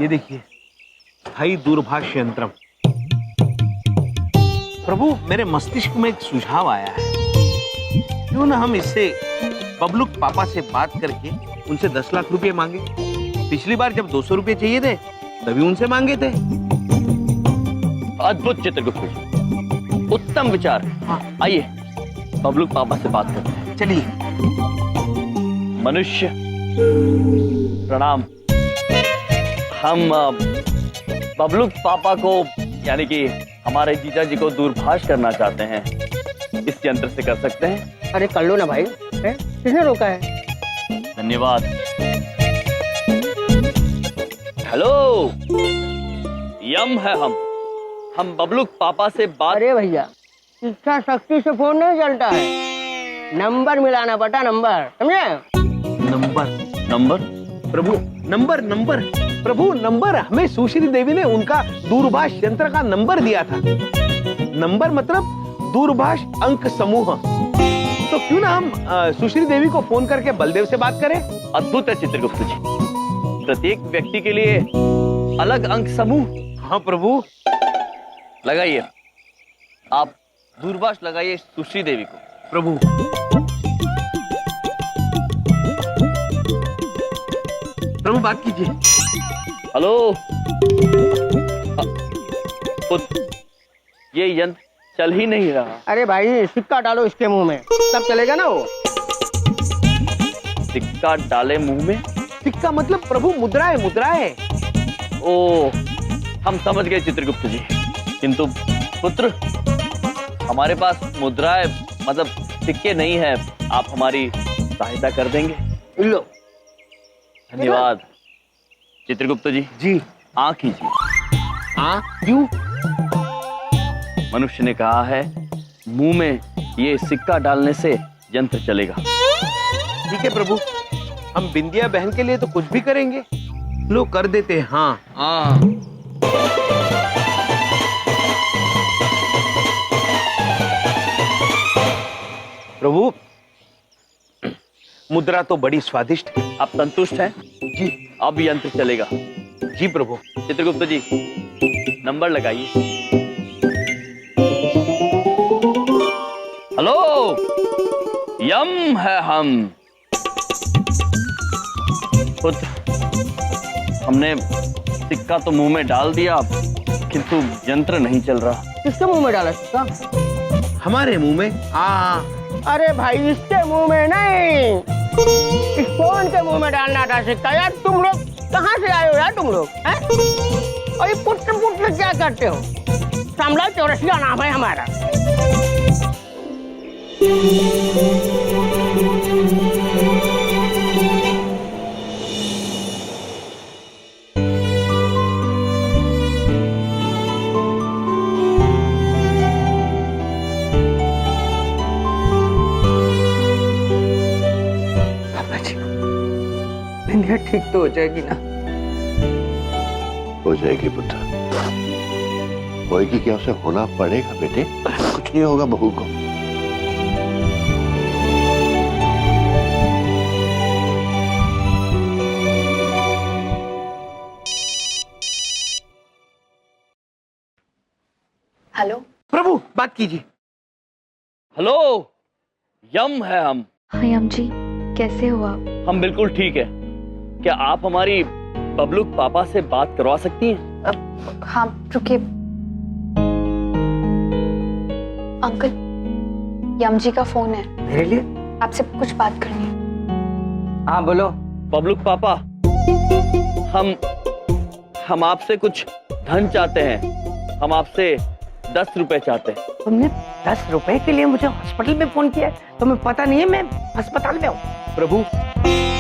ये देखिए, स्थायी दूरभाष यंत्रम। प्रभु, मेरे मस्तिष्क में एक सुझाव आया है, क्यों ना हम इससे बबलूक पापा से बात करके उनसे 10 लाख रुपए मांगे। पिछली बार जब 200 रुपए चाहिए थे तभी उनसे मांगे थे। अद्भुत चित्रगुप्त जी, उत्तम विचार। हाँ। आइए बबलूक पापा से बात करते हैं। चलिए। मनुष्य प्रणाम। हम बबलूक पापा को यानी कि हमारे जीजा जी को दूरभाष करना चाहते हैं, इस यंत्र से कर सकते हैं? अरे कर लो ना भाई, किसने रोका है? धन्यवाद। हेलो, यम है हम बबलूक पापा से बात। अरे भैया, इच्छा शक्ति से फोन नहीं चलता है, नंबर मिलाना पड़ता, नंबर, समझे? नंबर प्रभु, नंबर प्रभु, नंबर हमें सुश्री देवी ने उनका दूरभाष यंत्र का नंबर दिया था। नंबर मतलब दूरभाष अंक समूह। तो क्यों ना हम सुश्री देवी को फोन करके बलदेव से बात करें? अद्भुत है चित्रगुप्त जी, प्रत्येक व्यक्ति के लिए अलग अंक समूह। हाँ प्रभु। लगाइए, आप दूरभाष लगाइए सुश्री देवी को। प्रभु, प्रभु बात कीजिए। हेलो, ये यंत्र चल ही नहीं रहा। अरे भाई, सिक्का डालो इसके मुंह में, तब चलेगा ना वो। सिक्का डाले मुंह में? सिक्का मतलब प्रभु मुद्राएं। ओ, हम समझ गए चित्रगुप्त जी, किंतु पुत्र हमारे पास मुद्राएं मतलब सिक्के नहीं है, आप हमारी सहायता कर देंगे? लो। धन्यवाद चित्रगुप्त जी। जी। आंख कीजिए। क्यों? मनुष्य ने कहा है मुंह में ये सिक्का डालने से यंत्र चलेगा। ठीक है प्रभु, हम बिंदिया बहन के लिए तो कुछ भी करेंगे। लो कर देते। हाँ। प्रभु, मुद्रा तो बड़ी स्वादिष्ट है। आप संतुष्ट हैं? जी। अब यंत्र चलेगा। जी प्रभु। चित्रगुप्त जी, नंबर लगाइए। हेलो, यम है हम। पुत्र, हमने सिक्का तो मुंह में डाल दिया, किंतु यंत्र नहीं चल रहा। किसके मुंह में डाला सिक्का? हमारे मुंह में। अरे भाई, इसके मुंह में नहीं, इस फोन के मुंह में डालना था सिक्का। यार तुम लोग कहाँ से आए हो यार, तुम लोग हैं? और ये पुत्र क्या करते हो? सामला चौरसिया नाम है हमारा। ठीक तो हो जाएगी ना? हो जाएगी पुत्र, होएगी क्या? उसे होना पड़ेगा बेटे, कुछ नहीं होगा बहू को। हेलो प्रभु बात कीजिए। हेलो, यम है हम। हाँ यम जी, कैसे हो आप? हम बिल्कुल ठीक है। क्या आप हमारी बबलूक पापा से बात करवा सकती हैं? हाँ रुकिए। अंकल, यम जी का फोन है, मेरे लिए? आपसे कुछ बात करनी है। हाँ बोलो। बबलूक पापा, हम आपसे कुछ धन चाहते हैं। हम आपसे 10 रुपए चाहते हैं। तुमने 10 रुपए के लिए मुझे हॉस्पिटल में फोन किया है? तुम्हें पता नहीं है मैं अस्पताल में हूँ? प्रभु,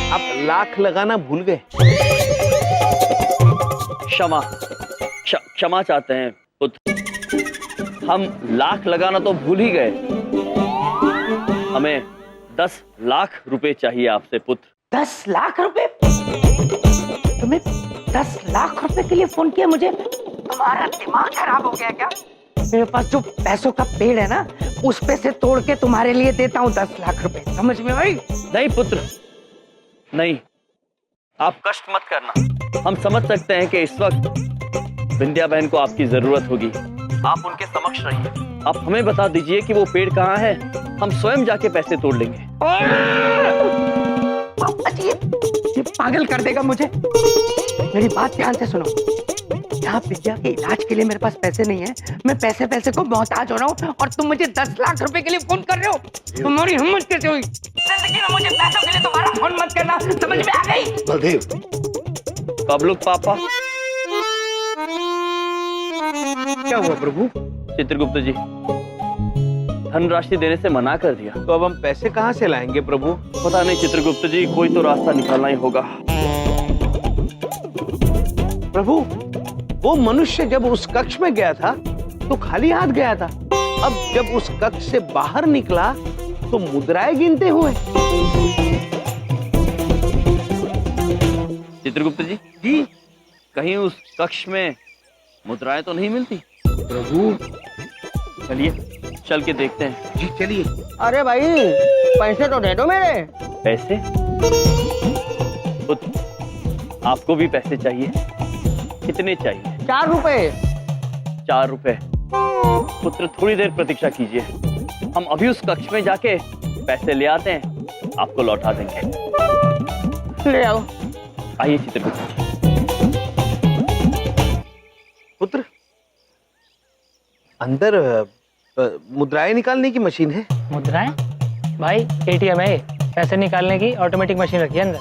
आप लाख लगाना भूल गए। क्षमा चाहते हैं पुत्र, हम लाख लगाना तो भूल ही गए। हमें 10 लाख रुपए चाहिए आपसे पुत्र। 10 लाख रुपए? तुम्हें 10 लाख रुपए के लिए फोन किया मुझे? तुम्हारा दिमाग खराब हो गया क्या? मेरे पास जो पैसों का पेड़ है ना, उस पे से तोड़ के तुम्हारे लिए देता हूँ 10 लाख रुपए, समझ में आई? नहीं पुत्र, नहीं, आप कष्ट मत करना। हम समझ सकते हैं कि इस वक्त विंध्या बहन को आपकी जरूरत होगी। आप उनके समक्ष रहिए। आप हमें बता दीजिए कि वो पेड़ कहाँ है, हम स्वयं जाके पैसे तोड़ लेंगे। ये पागल कर देगा मुझे। मेरी बात ध्यान से सुनो। यहाँ विद्या के इलाज के लिए मेरे पास पैसे नहीं है। मैं पैसे को मोहताज हो रहा हूँ और तुम मुझे 10 लाख रुपए के लिए फोन कर रहे हो। तुम्हारी हिम्मत कैसे हुई? जिंदगी में मुझे पैसों के लिए दोबारा फोन मत करना, समझ में आ गई? बलदेव, बबलूक पापा। क्या हुआ प्रभु? चित्रगुप्त जी, धनराशि देने से मना कर दिया। तो अब हम पैसे कहाँ से लाएंगे प्रभु? पता नहीं चित्रगुप्त जी, कोई तो रास्ता निकालना ही होगा। प्रभु, वो मनुष्य जब उस कक्ष में गया था तो खाली हाथ गया था। अब जब उस कक्ष से बाहर निकला तो मुद्राएं गिनते हुए। चित्रगुप्त जी, जी कहीं उस कक्ष में मुद्राएं तो नहीं मिलती? प्रभु, चलिए चल के देखते हैं। जी चलिए। अरे भाई, पैसे तो दे दो मेरे। पैसे? पुत्र, आपको भी पैसे चाहिए? कितने चाहिए? 4 रुपए। 4 रुपए? पुत्र, थोड़ी देर प्रतीक्षा कीजिए। हम अभी उस कक्ष में जाके पैसे ले आते हैं, आपको लौटा देंगे। ले आओ। आइए चित्रगुप्त जी। पुत्र, अंदर मुद्राएं निकालने की मशीन है। मुद्राएं? भाई एटीएम है, पैसे निकालने की ऑटोमेटिक मशीन रखी है अंदर।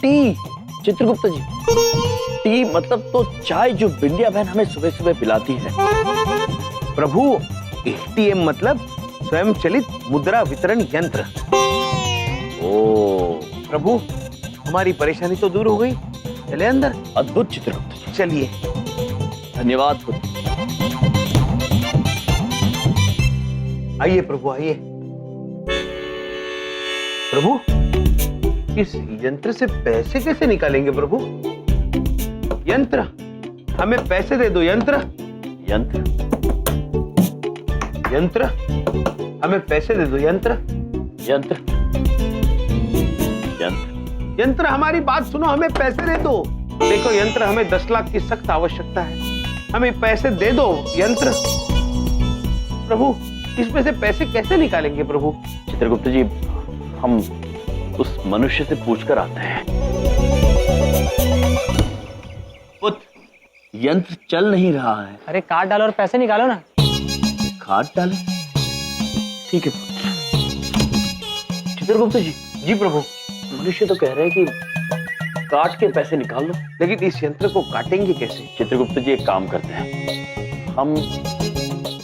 टी? चित्रगुप्त जी, टी मतलब तो चाय जो विंध्या बहन हमें सुबह सुबह पिलाती है। प्रभु, एटीएम मतलब स्वयं चलित मुद्रा वितरण यंत्र। ओ, प्रभु, हमारी परेशानी तो दूर हो गई। चले अंदर। अद्भुत चित्रगुप्त जी, चलिए। धन्यवाद पुत्र। आइए प्रभु, आइए। प्रभु, इस यंत्र से पैसे कैसे निकालेंगे प्रभु? यंत्र, हमें पैसे दे दो। यंत्र, यंत्र? यंत्र, हमें पैसे दे दो। यंत्र, यंत्र? यंत्र? यंत्र, हमारी बात सुनो, हमें पैसे दे दो। देखो यंत्र, हमें 10 लाख की सख्त आवश्यकता है, हमें पैसे दे दो। यंत्र। प्रभु, इसमें से पैसे कैसे निकालेंगे प्रभु? चित्रगुप्त जी, हम उस मनुष्य से पूछकर आते हैं। पुत्र, यंत्र चल नहीं रहा है। अरे कार्ड डालो और पैसे निकालो ना। खाद डालें? ठीक है पुत्र। चित्रगुप्त जी। जी प्रभु। मनुष्य तो कह रहे हैं कि काट के पैसे निकाल लो। लेकिन इस यंत्र को काटेंगे कैसे? चित्रगुप्त जी, एक काम करते हैं, हम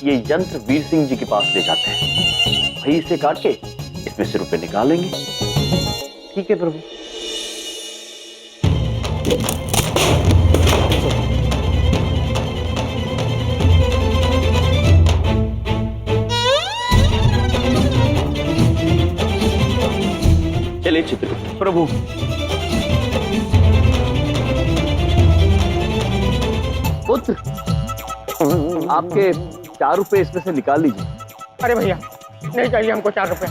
ये यंत्र वीर सिंह जी के पास ले जाते हैं। वही इसे काट के इसमें से रुपए निकाल लेंगे। ठीक है प्रभु। चलिए चित्रगुप्त। प्रभु, पुत्र, आपके 4 रुपए इसमें से निकाल लीजिए। अरे भैया, नहीं चाहिए हमको 4 रुपए।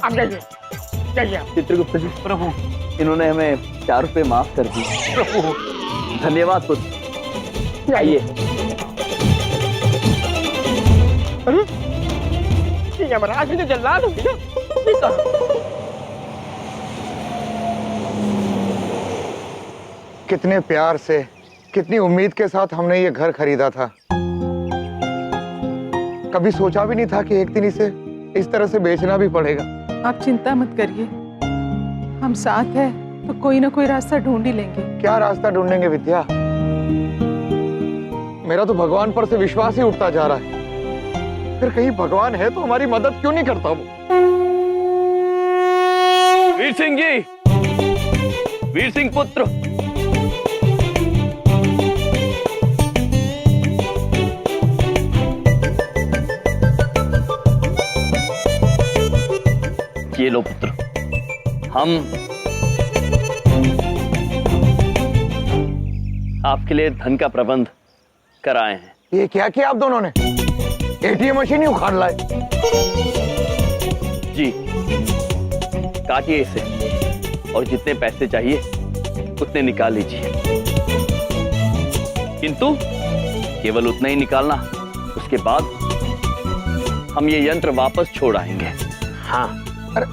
आप जाइए, जाइए आप। चित्रगुप्त जी, प्रभु, इन्होंने हमें 4 रुपए माफ कर दी। प्रभु, धन्यवाद पुत्र। आइए। अरे, ये यमराज ने जल्लाद हो गया। ये कहाँ? कितने प्यार से, कितनी उम्मीद के साथ हमने ये घर खरीदा था। कभी सोचा भी नहीं था कि एक दिन इसे इस तरह से बेचना भी पड़ेगा। आप चिंता मत करिए, हम साथ हैं तो कोई ना कोई रास्ता ढूंढ ही लेंगे। क्या रास्ता ढूंढेंगे विद्या? मेरा तो भगवान पर से विश्वास ही उठता जा रहा है। फिर कहीं भगवान है तो हमारी मदद क्यों नहीं करता वो? वीर सिंह जी, वीर सिंह पुत्र, ये लो पुत्र, हम आपके लिए धन का प्रबंध कराए हैं। ये क्या किया आप दोनों ने? एटीएम मशीन ही उखाड़ लाए। जी, काटिए इसे। और जितने पैसे चाहिए उतने निकाल लीजिए, किंतु केवल उतना ही निकालना, उसके बाद हम ये यंत्र वापस छोड़ आएंगे। हाँ। अरे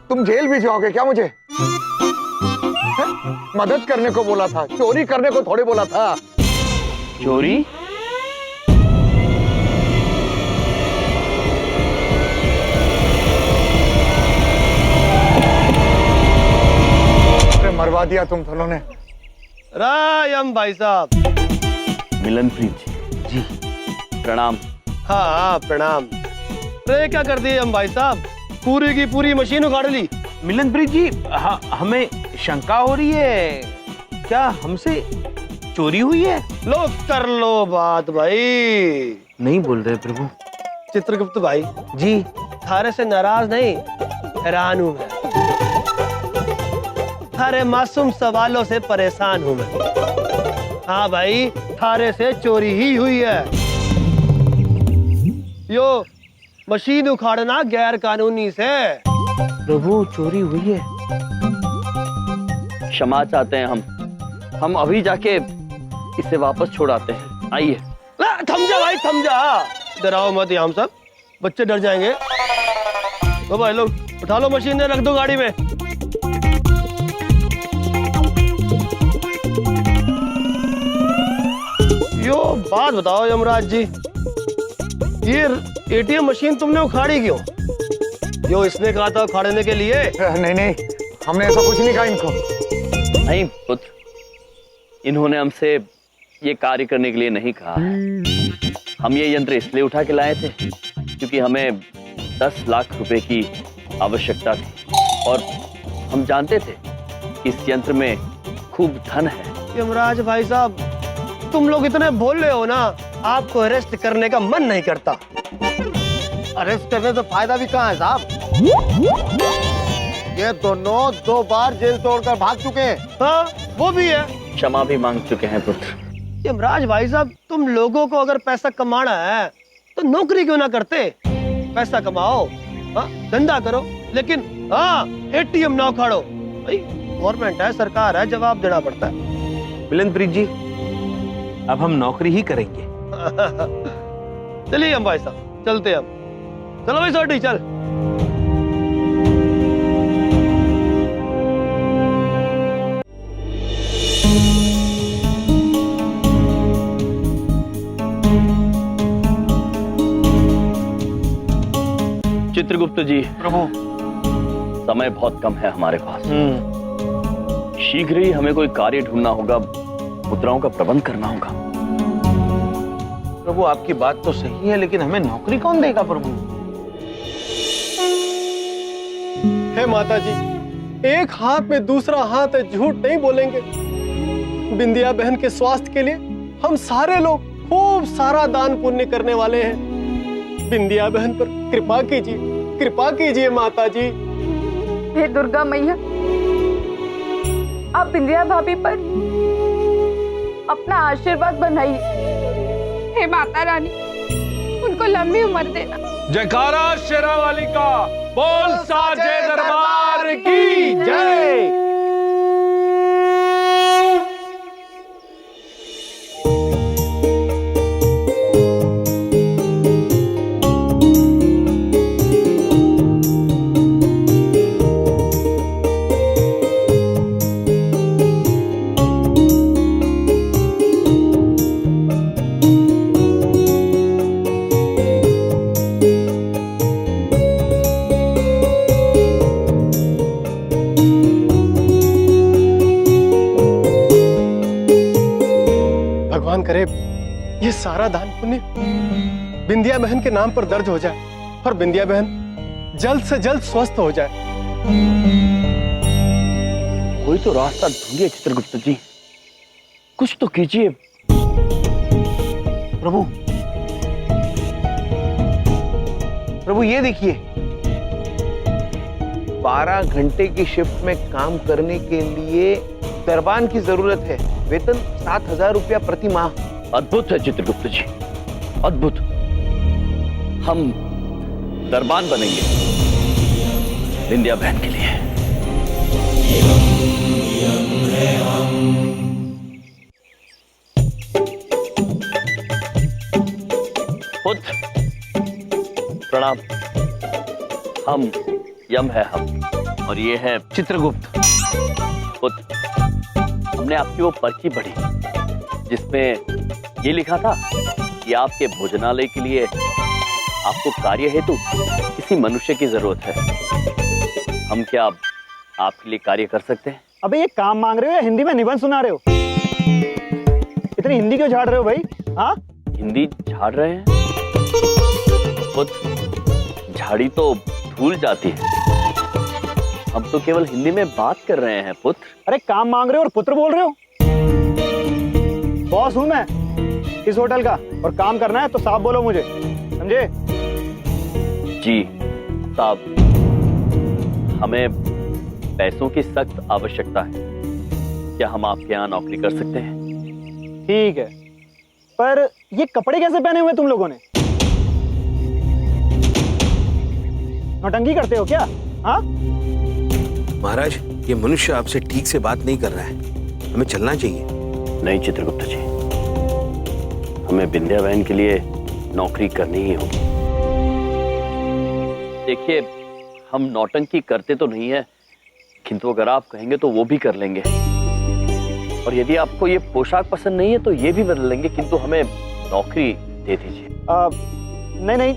तुम जेल भी जाओगे क्या मुझे? हैं? मदद करने को बोला था, चोरी करने को थोड़ी बोला था। चोरी? अरे मरवा दिया तुम दोनों ने। रायम भाई साहब। मिलनप्रीत जी, प्रणाम। हाँ प्रणाम। अरे क्या कर दिए हम भाई साहब, पूरी की पूरी मशीन उखाड़ ली। मिलनप्रीत जी, हमें शंका हो रही है, क्या हमसे चोरी हुई है? लो कर लो बात भाई। नहीं बोल रहे प्रभु। चित्रगुप्त भाई जी। थारे से नाराज नहीं, हैरान हूं मैं। थारे मासूम सवालों से परेशान हूं मैं। हाँ भाई, थारे से चोरी ही हुई है। यो मशीन उखाड़ना गैर कानूनी से। प्रभु चोरी हुई है। क्षमा चाहते हैं हम अभी जाके इसे वापस छोड़ाते हैं। आइए। थम जा भाई, थम जा, डराओ मत हम सब, बच्चे डर जाएंगे। तो भाई लोग उठा लो मशीन, रख दो गाड़ी में। यो बात बताओ यमराज जी, ये एटीएम मशीन तुमने उखाड़ी क्यों? यो इसने कहा था उखाड़ने के लिए। नहीं नहीं, हमने ऐसा कुछ नहीं कहा इनको। नहीं पुत्र, इन्होंने हमसे ये कार्य करने के लिए नहीं कहा है। हम ये यंत्र इसलिए उठा के लाए थे क्योंकि हमें 10 लाख रुपए की आवश्यकता थी और हम जानते थे कि इस यंत्र में खूब धन है। यमराज भाई साहब, तुम लोग इतने भोल रहे हो ना, आपको अरेस्ट करने का मन नहीं करता। अरेस्ट करने से फायदा भी कहाँ है साहब? ये दोनों 2 बार जेल तोड़कर भाग चुके हैं। हाँ वो भी है। क्षमा भी मांग चुके हैं पुत्र। यमराज भाई साहब, तुम लोगों को अगर पैसा कमाना है तो नौकरी क्यों ना करते? पैसा कमाओ, हाँ धंधा करो, लेकिन हाँ एटीएम ना उखाड़ो। भाई गवर्नमेंट है, सरकार है, जवाब देना पड़ता है। मिलनप्रीत जी, अब हम नौकरी ही करेंगे। चलिए हम भाई साहब चलते हम। चलो भाई सोटी चल। चित्रगुप्त जी, प्रभु। समय बहुत कम है हमारे पास। शीघ्र ही हमें कोई कार्य ढूंढना होगा, मुद्राओं का प्रबंध करना होगा। प्रभु आपकी बात तो सही है, लेकिन हमें नौकरी कौन देगा प्रभु? हे माता जी, एक हाथ में दूसरा हाथ है, झूठ नहीं बोलेंगे। बिंदिया बहन के स्वास्थ्य के लिए हम सारे लोग खूब सारा दान पुण्य करने वाले हैं। बिंदिया बहन पर कृपा कीजिए, कृपा कीजिए माता जी। हे दुर्गा मैया, आप बिंदिया भाभी पर अपना आशीर्वाद बनाइए। हे माता रानी, उनको लंबी उम्र देना। जयकारा शेरा वाली का, बोल साचे दरबार की जय। भगवान करे ये सारा दान पुण्य बिंदिया बहन के नाम पर दर्ज हो जाए और बिंदिया बहन जल्द से जल्द स्वस्थ हो जाए। कोई तो रास्ता ढूंढिए चित्रगुप्त जी, कुछ तो कीजिए। प्रभु, प्रभु ये देखिए, 12 घंटे की शिफ्ट में काम करने के लिए दरबान की जरूरत है। वेतन 7,000 रुपया प्रति माह। अद्भुत है चित्रगुप्त जी, अद्भुत। हम दरबान बनेंगे बिंदिया बहन के लिए। पुत्र प्रणाम। हम यम है हम, और ये है चित्रगुप्त। पुत्र, हमने आपकी वो पर्ची पढ़ी जिसमें ये लिखा था कि आपके भोजनालय के लिए आपको कार्य हेतु किसी मनुष्य की जरूरत है। हम क्या आपके लिए कार्य कर सकते हैं? अबे ये काम मांग रहे हो या हिंदी में निबंध सुना रहे हो? इतनी हिंदी क्यों झाड़ रहे हो भाई? हाँ, हिंदी झाड़ रहे हैं? पुत्र, झाड़ी तो धूल जाती है, हम तो केवल हिंदी में बात कर रहे हैं पुत्र। अरे काम मांग रहे हो और पुत्र बोल रहे हो? बॉस हूं मैं इस होटल का, और काम करना है तो साफ बोलो मुझे, समझे? जी साहब, हमें पैसों की सख्त आवश्यकता है। क्या हम आपके यहाँ नौकरी कर सकते हैं? ठीक है, पर ये कपड़े कैसे पहने हुए तुम लोगों ने? नौटंकी करते हो क्या? हाँ? महाराज, ये मनुष्य आपसे ठीक से बात नहीं कर रहा है, हमें चलना चाहिए। नहीं चित्रगुप्त जी, हमें विंध्या बहन के लिए नौकरी करनी ही होगी। देखिए, हम नौटंकी करते तो नहीं है, किंतु अगर आप कहेंगे तो वो भी कर लेंगे। और यदि आपको ये पोशाक पसंद नहीं है तो ये भी बदल लेंगे, किंतु हमें नौकरी दे दीजिए। नहीं नहीं,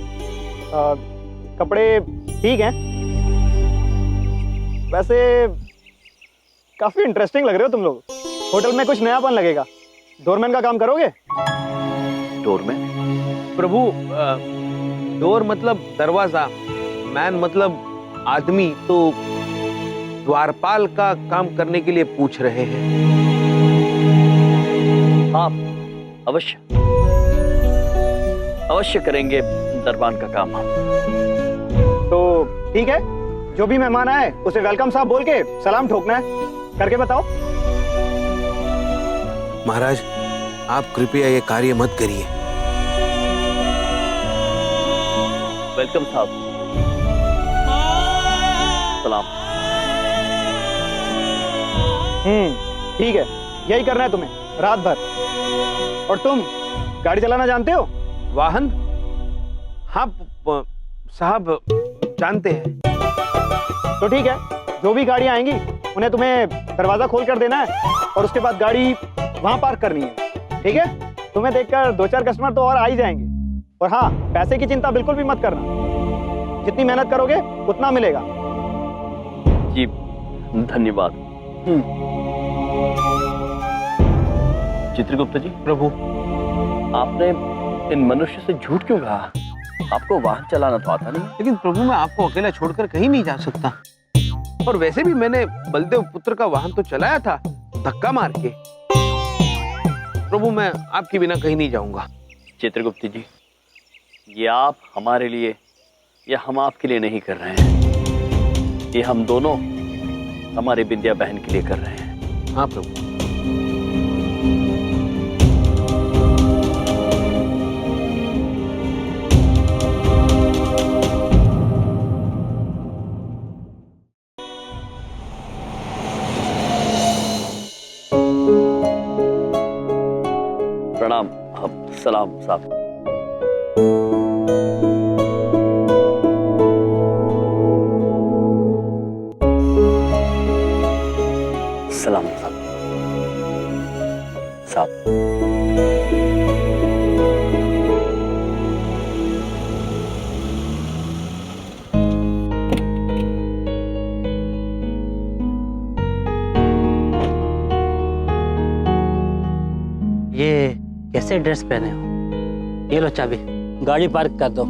कपड़े ठीक हैं। वैसे काफी इंटरेस्टिंग लग रहे हो तुम लोग। होटल में कुछ नयापन लगेगा। डोरमैन का काम करोगे? डोरमैन? प्रभु, डोर मतलब दरवाजा, मैन मतलब आदमी, तो द्वारपाल का काम करने के लिए पूछ रहे हैं। हाँ, अवश्य अवश्य करेंगे दरबान का काम हम। तो ठीक है, जो भी मेहमान आए उसे वेलकम साहब बोल के सलाम ठोकना है, करके बताओ। महाराज, आप कृपया ये कार्य मत करिए। वेलकम साहब, सलाम। ठीक है, यही करना है तुम्हें रात भर। और तुम गाड़ी चलाना जानते हो? वाहन? हाँ साहब, जानते हैं। तो ठीक है, जो भी गाड़ियां आएंगी उन्हें तुम्हें दरवाजा खोल कर देना है, और उसके बाद गाड़ी वहां पार्क करनी है। ठीक है? तुम्हें देखकर 2-4 कस्टमर तो और आ ही जाएंगे। और हाँ, पैसे की चिंता बिल्कुल भी मत करना, जितनी मेहनत करोगे उतना मिलेगा। जी धन्यवाद। चित्रगुप्त जी। प्रभु, आपने इन मनुष्य से झूठ क्यों कहा? आपको वाहन चलाना तो आता नहीं। लेकिन प्रभु, मैं आपको अकेला छोड़कर कहीं नहीं जा सकता। और वैसे भी मैंने बलदेव पुत्र का वाहन तो चलाया था, धक्का मार के। प्रभु, मैं आपके बिना कहीं नहीं जाऊंगा। चित्रगुप्त जी, ये आप हमारे लिए या हम आपके लिए नहीं कर रहे हैं, ये हम दोनों हमारे विंध्या बहन के लिए कर रहे हैं। हाँ प्रभु। प्रणाम। सलाम साहब। सलाम साहब। ये कैसे ड्रेस पहने हो? ये लो चाबी, गाड़ी पार्क कर दो।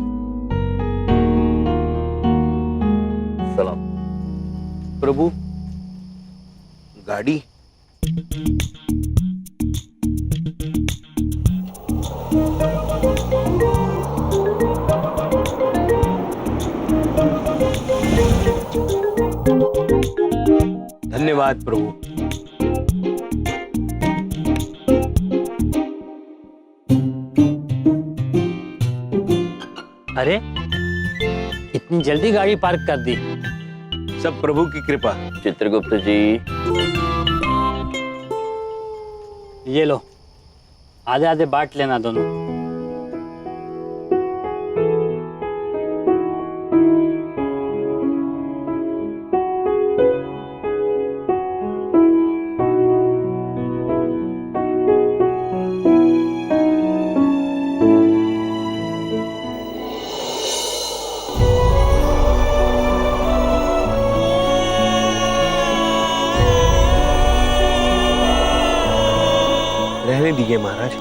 सलाम। प्रभु, गाड़ी? धन्यवाद प्रभु। अरे, इतनी जल्दी गाड़ी पार्क कर दी? सब प्रभु की कृपा। चित्रगुप्त जी, ये लो, आधे आधे बांट लेना दोनों। रहने दीजिए महाराज।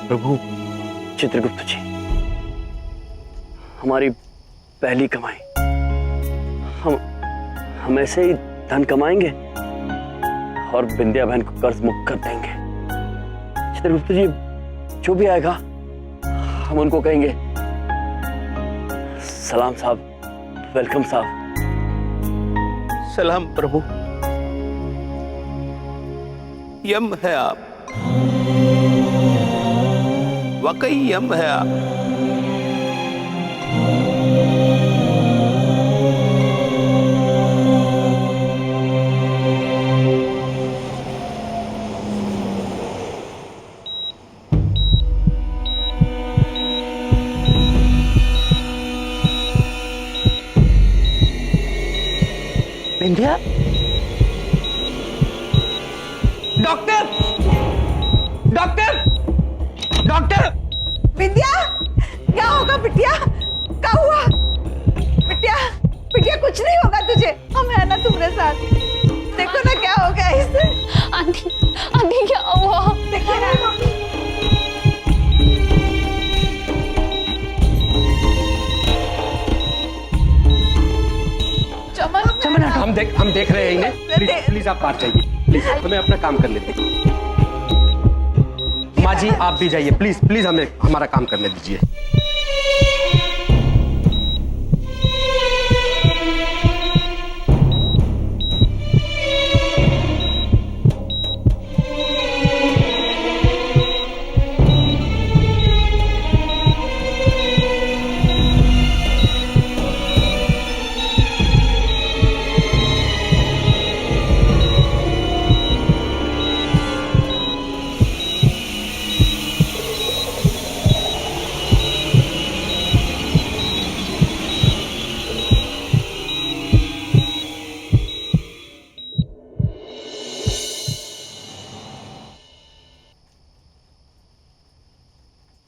प्रभु। चित्रगुप्त जी, हमारी पहली कमाई, हम ऐसे ही धन कमाएंगे और बिंदिया बहन को कर्ज मुक्त कर देंगे। चित्रगुप्त जी, जो भी आएगा हम उनको कहेंगे सलाम साहब, वेलकम साहब। सलाम प्रभु। यम है आप, वाकई यम है आप। Vindhya, doctor, doctor, doctor. Vindhya, क्या होगा बिटिया? क्या हुआ? बिटिया, बिटिया कुछ नहीं होगा तुझे, हम है ना तुम्हारे साथ। देखो ना क्या हो गया इसे। आंटी, आंटी क्या हुआ? देखो ना। हम देख रहे हैं इन्हें। प्लीज आप बाहर जाइए, प्लीज हमें अपना काम कर लेते हैं। माँ जी आप भी जाइए, प्लीज हमें हमारा काम करने दीजिए।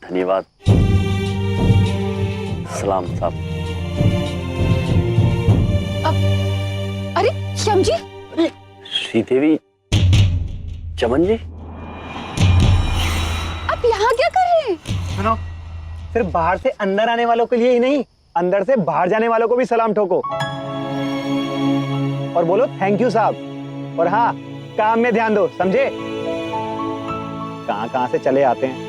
धन्यवाद। सलाम साहब। अरे श्याम जी, अरे श्रीदेवी, चमन जी, आप यहाँ क्या कर रहे हैं? सुनो, सिर्फ बाहर से अंदर आने वालों के लिए ही नहीं, अंदर से बाहर जाने वालों को भी सलाम ठोको और बोलो थैंक यू साहब। और हाँ, काम में ध्यान दो, समझे? कहां से चले आते हैं।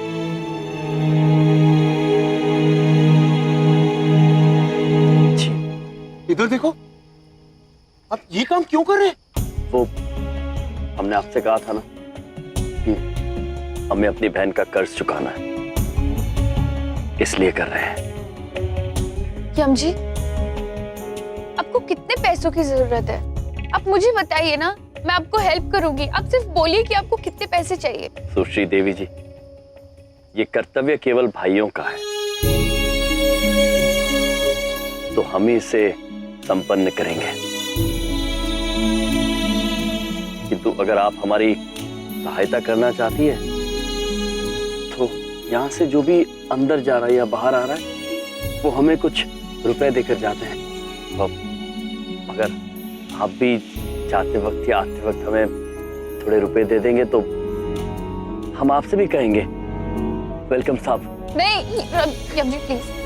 इधर देखो, आप ये काम क्यों कर रहे हैं? वो हमने आपसे कहा था ना कि हमें अपनी बहन का कर्ज चुकाना है, इसलिए कर रहे हैं। श्याम जी, आपको कितने पैसों की जरूरत है? आप मुझे बताइए ना, मैं आपको हेल्प करूंगी। आप सिर्फ बोलिए कि आपको कितने पैसे चाहिए। सुश्री देवी जी, ये कर्तव्य केवल भाइयों का है, तो हम ही इसे संपन्न करेंगे। किंतु अगर आप हमारी सहायता करना चाहती है तो यहाँ से जो भी अंदर जा रहा है या बाहर आ रहा है वो हमें कुछ रुपए देकर जाते हैं। तो अगर आप भी जाते वक्त या आते वक्त हमें थोड़े रुपए दे देंगे तो हम आपसे भी कहेंगे वेलकम साहब। नहीं श्याम जी प्लीज।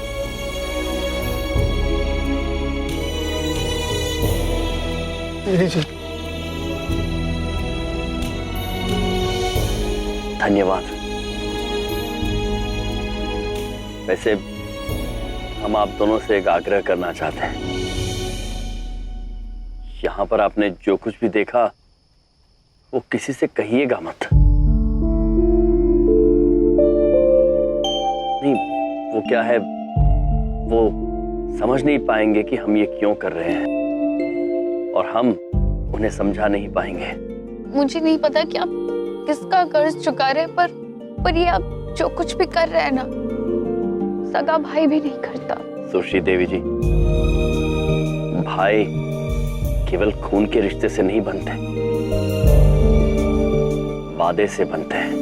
धन्यवाद। वैसे हम आप दोनों से एक आग्रह करना चाहते हैं। यहाँ पर आपने जो कुछ भी देखा वो किसी से कहिएगा मत। नहीं, वो क्या है, वो समझ नहीं पाएंगे कि हम ये क्यों कर रहे हैं और हम उन्हें समझा नहीं पाएंगे। मुझे नहीं पता कि आप किसका कर्ज चुका रहे हैं, पर ये आप जो कुछ भी कर रहे हैं ना, सगा भाई भी नहीं करता। सुश्री देवी जी, भाई केवल खून के रिश्ते से नहीं बनते, वादे से बनते हैं।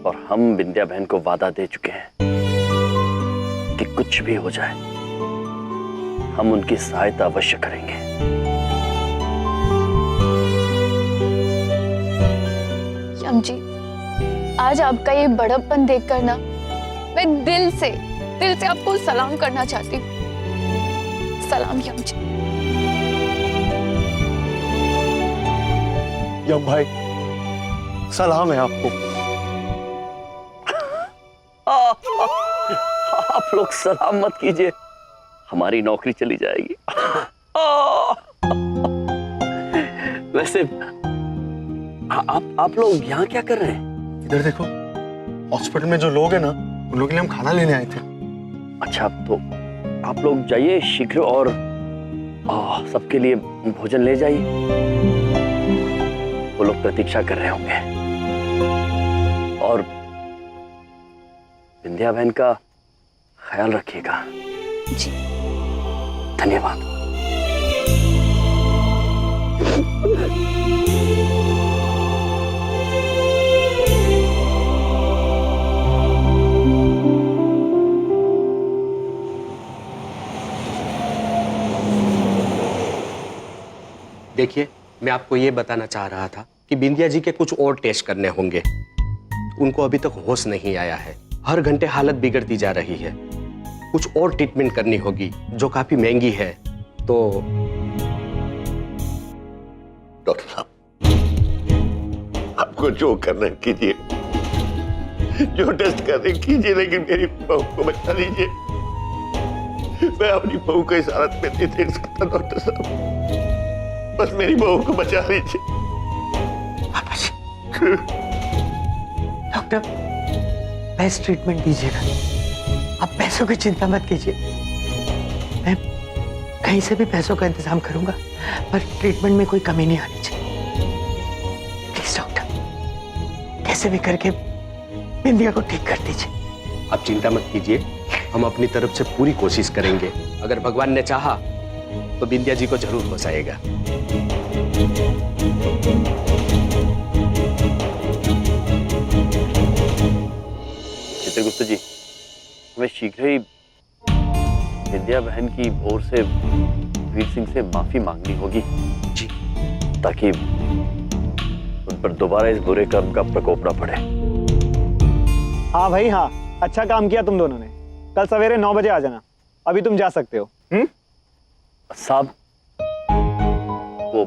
और हम विंध्या बहन को वादा दे चुके हैं कि कुछ भी हो जाए हम उनकी सहायता अवश्य करेंगे। श्याम जी, आज आपका ये बड़प्पन देखकर ना मैं दिल से आपको सलाम करना चाहती हूँ। सलाम यम जी। यम भाई, सलाम है आपको। आप लोग सलाम मत कीजिए, हमारी नौकरी चली जाएगी। वैसे आप लोग यहाँ क्या कर रहे हैं? इधर देखो, हॉस्पिटल में जो लोग हैं ना, उन लोगों के लिए हम खाना लेने आए थे। अच्छा, तो आप लोग जाइए शीघ्र और सबके लिए भोजन ले जाइए। वो लोग प्रतीक्षा कर रहे होंगे। और विंध्या बहन का ख्याल रखिएगा। जी। धन्यवाद। देखिए, मैं आपको ये बताना चाह रहा था कि बिंदिया जी के कुछ और टेस्ट करने होंगे। उनको अभी तक होश नहीं आया है, हर घंटे हालत बिगड़ती जा रही है। कुछ और ट्रीटमेंट करनी होगी जो काफी महंगी है। तो डॉक्टर साहब, आपको जो करना कीजिए, जो टेस्ट करने कीजिए, लेकिन मेरी बहू को बचा लीजिए। मैं अपनी बहू को इस हालत में नहीं देख सकता डॉक्टर साहब, बस मेरी बहू को बचा लीजिए। डॉक्टर, बेस्ट ट्रीटमेंट दीजिएगा। आप पैसों की चिंता मत कीजिए, मैं कहीं से भी पैसों का इंतजाम करूंगा, पर ट्रीटमेंट में कोई कमी नहीं आनी चाहिए। प्लीज डॉक्टर, कैसे भी करके बिंदिया को ठीक कर दीजिए। आप चिंता मत कीजिए, हम अपनी तरफ से पूरी कोशिश करेंगे। अगर भगवान ने चाहा तो बिंदिया जी को जरूर बचाएगा। चित्रगुप्त जी, हमें शीघ्र ही विंध्या बहन की ओर से वीर सिंह से माफी मांगनी होगी जी, ताकि उन पर दोबारा इस बुरे कर्म का प्रकोप न पड़े। हाँ भाई हाँ, अच्छा काम किया तुम दोनों ने। कल सवेरे 9 बजे आ जाना, अभी तुम जा सकते हो। साहब, वो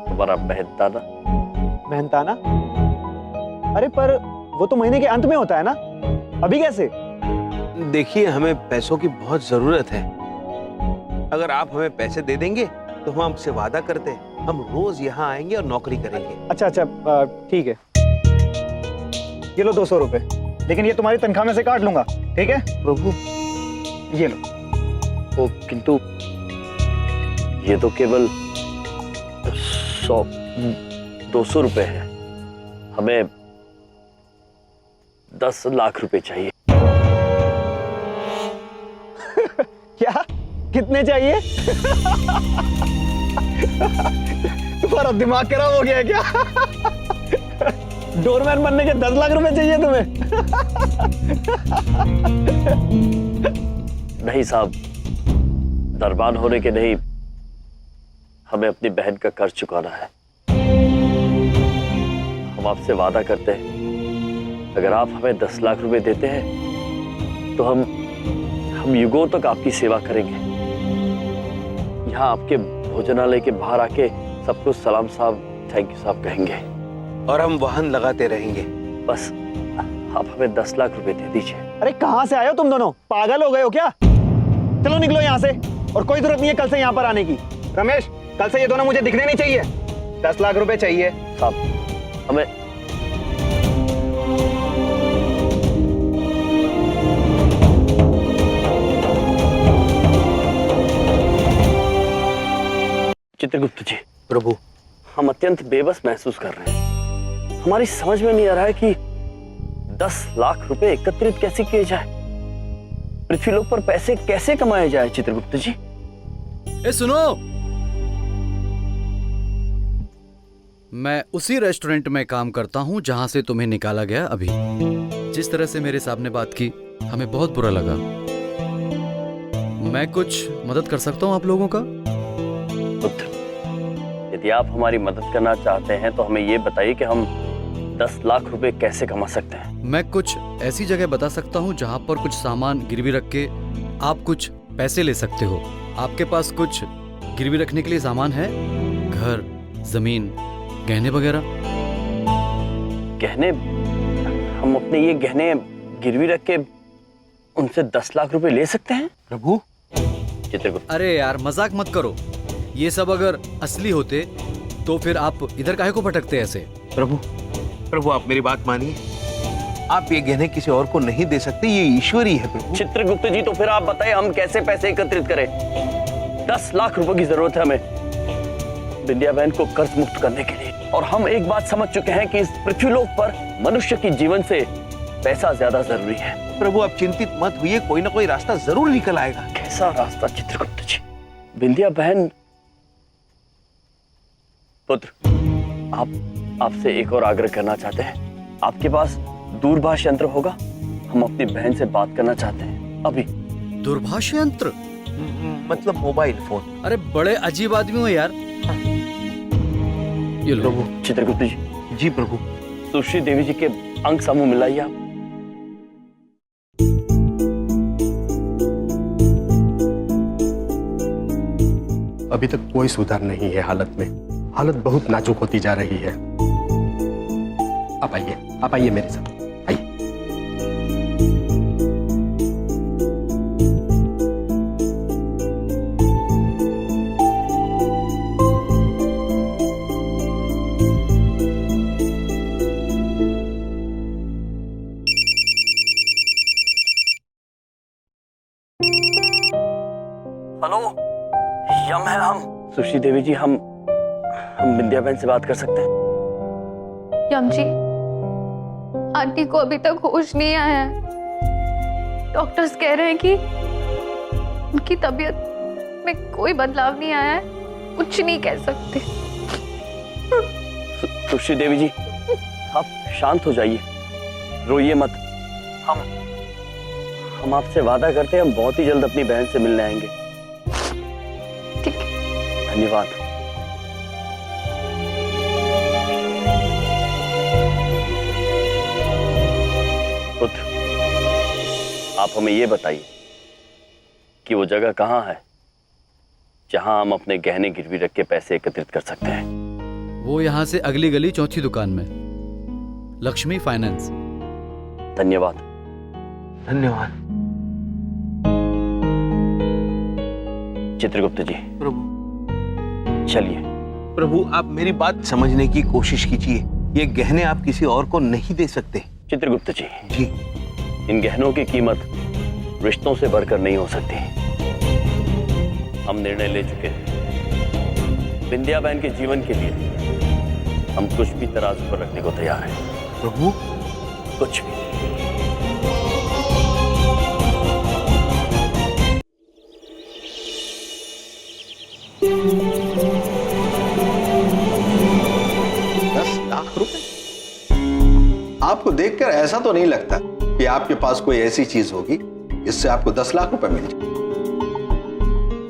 तुम्हारा मेहनताना। मेहनताना? अरे पर वो तो महीने के अंत में होता है ना, अभी कैसे? देखिए, हमें पैसों की बहुत जरूरत है। अगर आप हमें पैसे दे देंगे तो हम आपसे वादा करते हैं, हम रोज यहाँ आएंगे और नौकरी करेंगे। अच्छा अच्छा, ठीक है, ये लो 200 रुपए, लेकिन ये तुम्हारी तनख्वाह में से काट लूंगा, ठीक है? प्रभु, ये लो। ओ, किंतु ये तो केवल 200 रुपए है, हमें 10 लाख रुपए चाहिए। क्या? कितने चाहिए? तुम्हारा दिमाग खराब हो गया है क्या? डोरमैन बनने के 10 लाख रुपए चाहिए तुम्हें? नहीं साहब, दरबान होने के नहीं, हमें अपनी बहन का कर्ज चुकाना है। हम आपसे वादा करते हैं, अगर आप हमें 10 लाख रुपए देते हैं तो हम युगों तक आपकी सेवा करेंगे। यहाँ आपके भोजनालय के बाहर आके सबको सलाम साहब, थैंक यू साहब कहेंगे, और हम वाहन लगाते रहेंगे। बस आप हमें 10 लाख रुपए दे दीजिए। अरे कहाँ से आए हो तुम दोनों? पागल हो गए हो क्या? चलो निकलो यहाँ से। और कोई जरूरत नहीं है कल से यहाँ पर आने की। रमेश, कल से ये दोनों मुझे दिखने नहीं चाहिए। 10 लाख रुपए चाहिए। साहब हमें चित्रगुप्त जी, प्रभु, हम अत्यंत बेबस महसूस कर रहे हैं। हमारी समझ में नहीं आ रहा है कि 10 लाख रुपए एकत्रित कैसे किए जाए, पृथ्वीलोक पर पैसे कैसे कमाए जाए। चित्रगुप्त जी, ए सुनो, मैं उसी रेस्टोरेंट में काम करता हूं जहां से तुम्हें निकाला गया। अभी जिस तरह से मेरे साहब ने बात की, हमें बहुत बुरा लगा। मैं कुछ मदद कर सकता हूं आप लोगों का? पुत्र, यदि आप हमारी मदद करना चाहते हैं तो हमें ये बताइए कि हम 10 लाख रुपए कैसे कमा सकते हैं। मैं कुछ ऐसी जगह बता सकता हूं जहां पर कुछ सामान गिरवी रख के आप कुछ पैसे ले सकते हो। आपके पास कुछ गिरवी रखने के लिए सामान है? घर, जमीन, गहने वगैरह? गहने? हम अपने ये गहने गिरवी रख के उनसे 10 लाख रुपए ले सकते हैं? प्रभु, चित्रगुप्त, अरे यार मजाक मत करो। ये सब अगर असली होते तो फिर आप इधर काहे को भटकते ऐसे? प्रभु, प्रभु आप मेरी बात मानिए। आप ये गहने किसी और को नहीं दे सकते, ये ईश्वरी है प्रभु। चित्रगुप्त जी, तो फिर आप बताइए हम कैसे पैसे एकत्रित करें? 10 लाख रुपए की जरूरत है हमें बिंदिया बहन को कर्ज मुक्त करने के लिए। और हम एक बात समझ चुके हैं कि इस पृथ्वीलोक पर मनुष्य की जीवन से पैसा ज्यादा जरूरी है। प्रभु आप चिंतित मत होइए, कोई ना कोई रास्ता जरूर निकल आएगा। कैसा रास्ता चित्रगुप्त जी? बिंदिया बहन, पुत्र, आपसे एक और आग्रह करना चाहते हैं। आपके पास दूरभाष यंत्र होगा? हम अपनी बहन से बात करना चाहते हैं अभी। दूरभाष यंत्र? मतलब मोबाइल फोन। अरे बड़े अजीब आदमी हो यार। ये लो। प्रभु, चित्रगुप्त जी। जी प्रभु। सुश्री देवी जी के अंक समूह मिलाइए आप। अभी तक कोई सुधार नहीं है हालत में। हालत बहुत नाजुक होती जा रही है। आप आइए मेरे साथ, आइए। हेलो, यम है हम। सुश्री देवी जी, हम बिंदिया बहन से बात कर सकते हैं? यम जी, आंटी को अभी तक होश नहीं आया है। डॉक्टर्स कह रहे हैं कि उनकी तबीयत में कोई बदलाव नहीं आया है, कुछ नहीं कह सकते। सुश्री देवी जी, आप शांत हो जाइए, रोइए मत। हम आपसे वादा करते हैं हम बहुत ही जल्द अपनी बहन से मिलने आएंगे। ठीक है, धन्यवाद। पुत्र, आप हमें ये बताइए कि वो जगह कहाँ है जहां हम अपने गहने गिरवी रख के पैसे एकत्रित कर सकते हैं? वो यहाँ से अगली गली, चौथी दुकान में, लक्ष्मी फाइनेंस। धन्यवाद। धन्यवाद। चित्रगुप्त जी, प्रभु चलिए। प्रभु आप मेरी बात समझने की कोशिश कीजिए। ये गहने आप किसी और को नहीं दे सकते। चित्रगुप्त जी, जी, इन गहनों की कीमत रिश्तों से बढ़कर नहीं हो सकती। हम निर्णय ले चुके हैं। बिंदिया बहन के जीवन के लिए हम कुछ भी तराजू पर रखने को तैयार हैं। प्रभु, कुछ भी। आपको देखकर ऐसा तो नहीं लगता कि आपके पास कोई ऐसी चीज होगी जिससे आपको 10 लाख रुपए मिल जाए।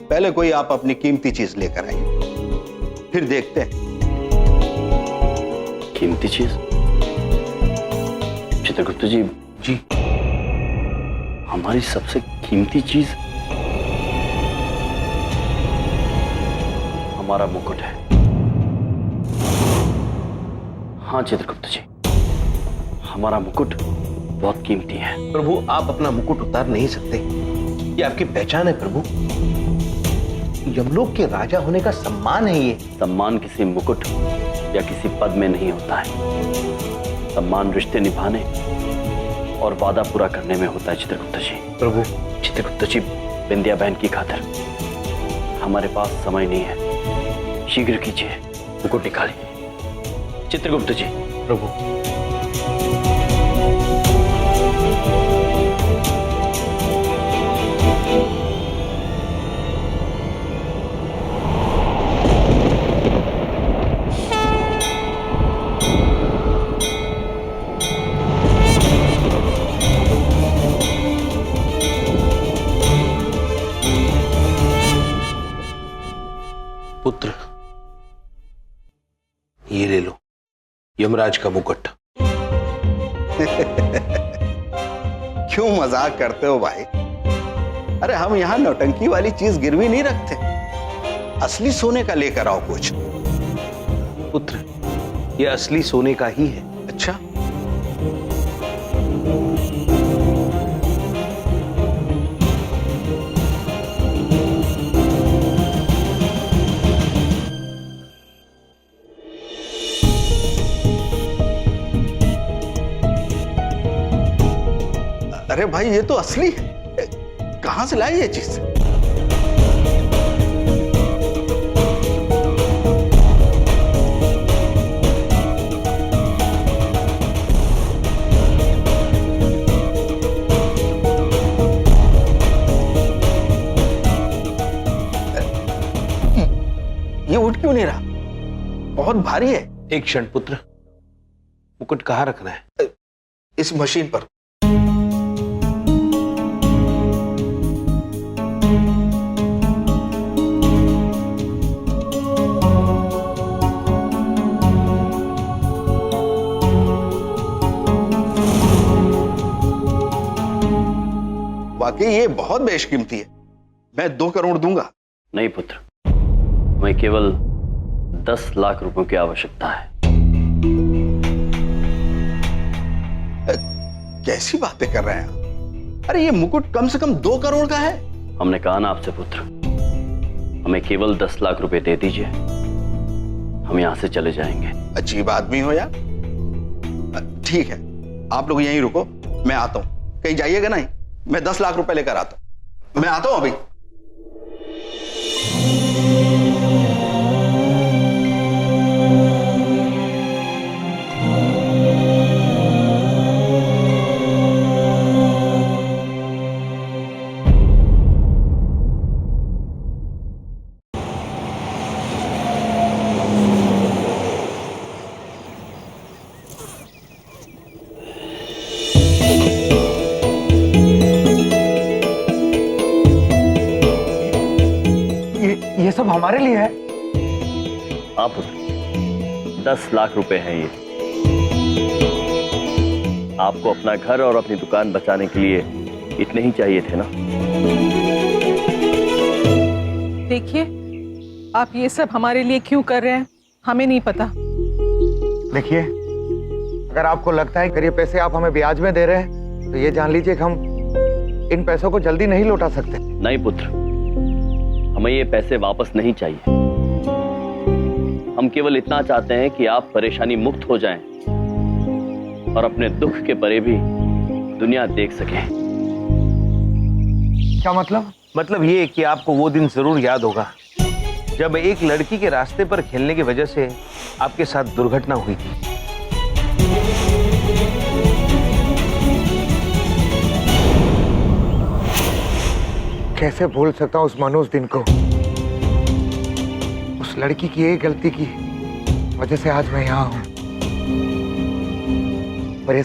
पहले कोई आप अपनी कीमती चीज लेकर आइए, फिर देखते हैं। कीमती चीज? चित्रगुप्त जी, जी, हमारी सबसे कीमती चीज हमारा मुकुट है। हाँ चित्रगुप्त जी, हमारा मुकुट बहुत कीमती है। प्रभु आप अपना मुकुट उतार नहीं सकते, ये आपकी पहचान है प्रभु। यमलोक के राजा होने का सम्मान है ये। सम्मान किसी मुकुट या किसी पद में नहीं होता है। सम्मान रिश्ते निभाने और वादा पूरा करने में होता है चित्रगुप्त जी। प्रभु, चित्रगुप्त जी, बिंदिया बहन की खातिर हमारे पास समय नहीं है। शीघ्र कीजिए, मुकुट निकालिए। चित्रगुप्त जी। प्रभु, पुत्र, ये ले लो, यमराज का मुकुट। क्यों मजाक करते हो भाई? अरे हम यहां नौटंकी वाली चीज गिरवी नहीं रखते, असली सोने का लेकर आओ कुछ। पुत्र, ये असली सोने का ही है। अच्छा, अरे भाई ये तो असली है, कहां से लाई ये चीज? ये उठ क्यों नहीं रहा? बहुत भारी है। एक क्षण पुत्र, मुकुट कहाँ रखना है? इस मशीन पर। वाकई ये बहुत बेशकीमती है, मैं 2 करोड़ दूंगा। नहीं पुत्र, हमें केवल 10 लाख रुपयों की आवश्यकता है। कैसी बातें कर रहे हैं? अरे ये मुकुट कम से कम 2 करोड़ का है। हमने कहा ना आपसे पुत्र, हमें केवल 10 लाख रुपए दे दीजिए, हम यहां से चले जाएंगे। अजीब आदमी हो यार। ठीक है, आप लोग यहीं रुको, मैं आता हूं। कहीं जाइएगा नहीं, मैं 10 लाख रुपए लेकर आता हूं। मैं आता हूं अभी। ये सब हमारे लिए है? हाँ पुत्र, 10 लाख रुपए हैं ये। आपको अपना घर और अपनी दुकान बचाने के लिए इतने ही चाहिए थे ना? देखिए, आप ये सब हमारे लिए क्यों कर रहे हैं हमें नहीं पता। देखिए, अगर आपको लगता है कि ये पैसे आप हमें ब्याज में दे रहे हैं तो ये जान लीजिए कि हम इन पैसों को जल्दी नहीं लौटा सकते। नहीं पुत्र, हमें ये पैसे वापस नहीं चाहिए। हम केवल इतना चाहते हैं कि आप परेशानी मुक्त हो जाएं और अपने दुख के परे भी दुनिया देख सकें। क्या मतलब? मतलब ये कि आपको वो दिन जरूर याद होगा जब एक लड़की के रास्ते पर खेलने की वजह से आपके साथ दुर्घटना हुई थी। कैसे भूल सकता हूं उस मनोज दिन को? उस लड़की की एक गलती की वजह से आज मैं यहां हूं। पर ये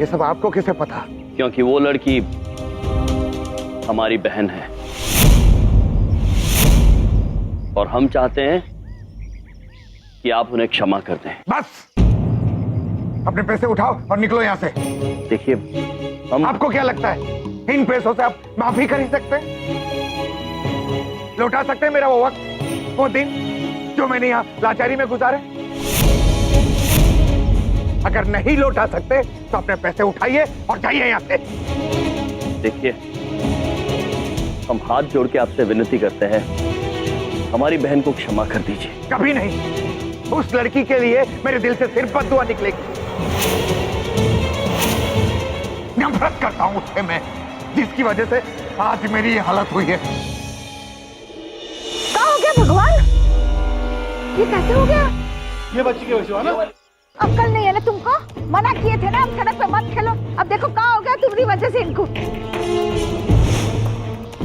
सब आपको कैसे पता? क्योंकि वो लड़की हमारी बहन है और हम चाहते हैं कि आप उन्हें क्षमा कर दें। बस, अपने पैसे उठाओ और निकलो यहां से। देखिए, हम आपको क्या लगता है इन पैसों से आप माफी कर ही सकते हैं? लौटा सकते हैं मेरा वो वक्त, वो दिन जो मैंने यहाँ लाचारी में गुजारे? अगर नहीं लौटा सकते तो अपने पैसे उठाइए और जाइए यहाँ से। देखिए, हम हाथ जोड़ के आपसे विनती करते हैं, हमारी बहन को क्षमा कर दीजिए। कभी नहीं। उस लड़की के लिए मेरे दिल से सिर्फ बद्दुआ निकलेगी। नफरत करता हूं उससे मैं, जिसकी वजह से आज मेरी ये हालत हुई है। क्या हो गया भगवान, ये कैसे हो गया? ये बच्ची की वजह से ना। अक्ल नहीं है ना तुमको? मना किए थे ना अब सड़क पे मत खेलो। अब देखो क्या हो गया तुम्हारी वजह से इनको।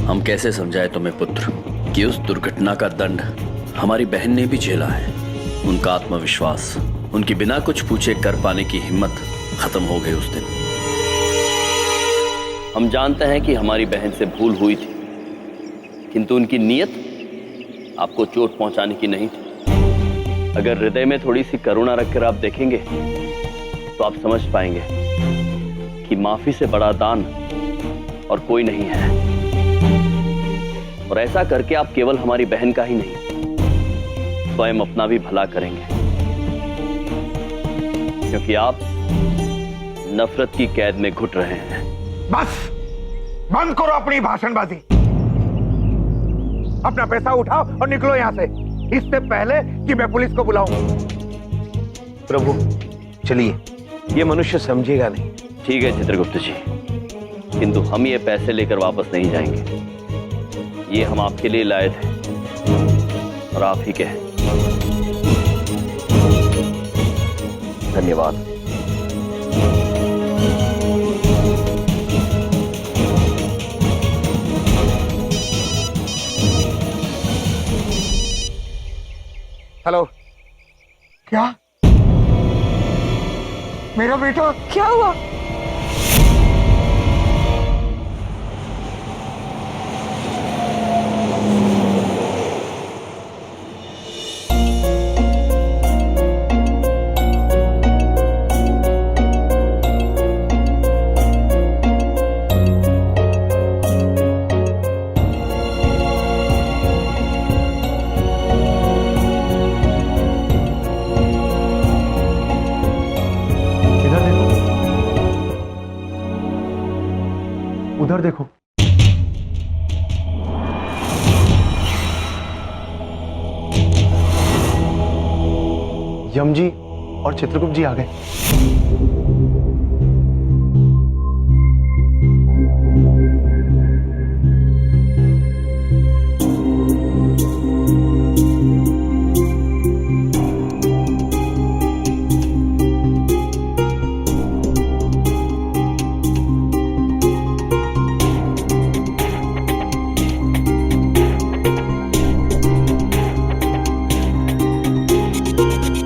हम कैसे समझाए तुम्हें पुत्र कि उस दुर्घटना का दंड हमारी बहन ने भी झेला है। उनका आत्मविश्वास, उनकी बिना कुछ पूछे कर पाने की हिम्मत खत्म हो गई उस दिन। हम जानते हैं कि हमारी बहन से भूल हुई थी, किंतु उनकी नीयत आपको चोट पहुंचाने की नहीं थी। अगर हृदय में थोड़ी सी करुणा रखकर आप देखेंगे तो आप समझ पाएंगे कि माफी से बड़ा दान और कोई नहीं है। और ऐसा करके आप केवल हमारी बहन का ही नहीं, स्वयं अपना भी भला करेंगे, क्योंकि आप नफरत की कैद में घुट रहे हैं। बस बंद करो अपनी भाषणबाजी। अपना पैसा उठाओ और निकलो यहां से, इससे पहले कि मैं पुलिस को बुलाऊं। प्रभु चलिए, ये मनुष्य समझेगा नहीं। ठीक है चित्रगुप्त जी, किंतु हम ये पैसे लेकर वापस नहीं जाएंगे। ये हम आपके लिए लाए थे और आप ही के हैं। धन्यवाद। हेलो, क्या मेरा बेटा? क्या हुआ? उधर देखो। यम जी और चित्रगुप्त जी आ गए।